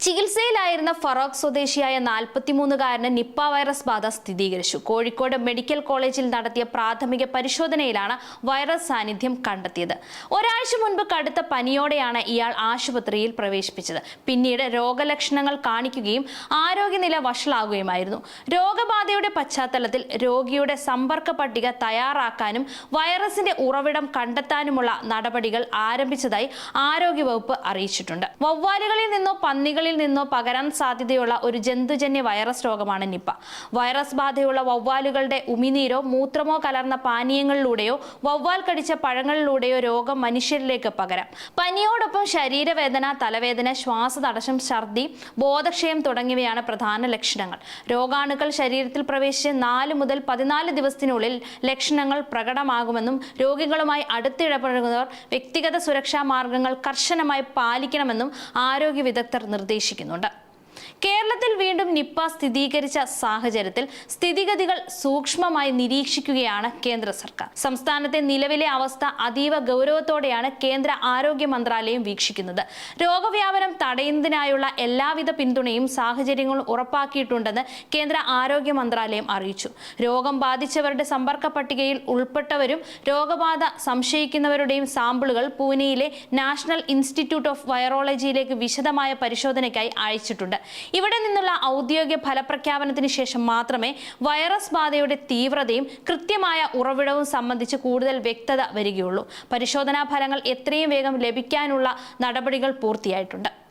ചികിത്സയിലായിരുന്ന ഫറോക്ക് സ്വദേശിയായ 43-കാരന് Nipah virus ബാധ സ്ഥിരീകരിച്ചു. കോഴിക്കോട് മെഡിക്കൽ കോളേജിൽ നടത്തിയ പ്രാഥമിക പരിശോധനയിലാണ് വൈറസ് സാന്നിധ്യം കണ്ടെത്തിയത്. ഒരാഴ്ച മുൻപ് കടുത്ത പനിയോടെയാണ് ഇയാൾ ആശുപത്രിയിൽ പ്രവേശിപ്പിച്ചത്. പിന്നീട് രോഗലക്ഷണങ്ങൾ കാണിക്കുകയും ആരോഗ്യനില വഷളാകുകയുമായിരുന്നു. രോഗബാധയുടെ പശ്ചാത്തലത്തിൽ രോഗിയുടെ സമ്പർക്ക പട്ടിക തയ്യാറാക്കാനും വൈറസിന്റെ ഉറവിടം കണ്ടെത്താനുമുള്ള നടപടികൾ ആരംഭിച്ചതായി ആരോഗ്യവകുപ്പ് അറിയിച്ചിട്ടുണ്ട്. വവ്വാലുകളിൽ നിന്നോ പന്നികളിൽ നിന്നോ പകരാൻ സാധ്യതയുള്ള ഒരു ജന്തുജന്യ വൈറസ് രോഗമാണ് നിപ്പ. വൈറസ് ബാധയുള്ള വവ്വാലുകളുടെ ഉമിനീരോ മൂത്രമോ കലർന്ന പാനീയങ്ങളിലൂടെയോ വവ്വാൽ കടിച്ച പഴങ്ങളിലൂടെയോ രോഗം മനുഷ്യരിലേക്ക് പകരാം. പനിയോടൊപ്പം ശരീരവേദന, തലവേദന, ശ്വാസതടസ്സം, ഛർദി, ബോധക്ഷയം തുടങ്ങിയവയാണ് പ്രധാന ലക്ഷണങ്ങൾ. രോഗാണുക്കൾ ശരീരത്തിൽ പ്രവേശിച്ച് 4 മുതൽ 14 ദിവസത്തിനുള്ളിൽ ലക്ഷണങ്ങൾ പ്രകടമാകുമെന്നും രോഗികളുമായി അടുത്തിടപഴകുന്നവർ വ്യക്തിഗത സുരക്ഷാ മാർഗങ്ങൾ കർശനമായി പാലിക്കണമെന്നും ആരോഗ്യ വിദഗ്ധർ നിർദ്ദേശിക്കുന്നുണ്ട്. കേരളത്തിൽ വീണ്ടും നിപ്പ സ്ഥിരീകരിച്ച സാഹചര്യത്തിൽ സ്ഥിതിഗതികൾ സൂക്ഷ്മമായി നിരീക്ഷിക്കുകയാണ് കേന്ദ്ര സർക്കാർ. സംസ്ഥാനത്തെ നിലവിലെ അവസ്ഥ അതീവ ഗൗരവത്തോടെയാണ് കേന്ദ്ര ആരോഗ്യ മന്ത്രാലയം വീക്ഷിക്കുന്നത്. രോഗവ്യാപനം തടയുന്നതിനായുള്ള എല്ലാവിധ പിന്തുണയും സാഹചര്യങ്ങളും ഉറപ്പാക്കിയിട്ടുണ്ടെന്ന് കേന്ദ്ര ആരോഗ്യ മന്ത്രാലയം അറിയിച്ചു. രോഗം ബാധിച്ചവരുടെ സമ്പർക്ക പട്ടികയിൽ ഉൾപ്പെട്ടവരും രോഗബാധ സംശയിക്കുന്നവരുടെയും സാമ്പിളുകൾ പൂനെയിലെ നാഷണൽ ഇൻസ്റ്റിറ്റ്യൂട്ട് ഓഫ് വൈറോളജിയിലേക്ക് വിശദമായ പരിശോധനയ്ക്കായി അയച്ചിട്ടുണ്ട്. ഇവിടെ നിന്നുള്ള ഔദ്യോഗിക ഫലപ്രഖ്യാപനത്തിന് ശേഷം മാത്രമേ വൈറസ് ബാധയുടെ തീവ്രതയും കൃത്യമായ ഉറവിടവും സംബന്ധിച്ച് കൂടുതൽ വ്യക്തത വരികയുള്ളൂ. പരിശോധനാ ഫലങ്ങൾ എത്രയും വേഗം ലഭിക്കാനുള്ള നടപടികൾ പൂർത്തിയായിട്ടുണ്ട്.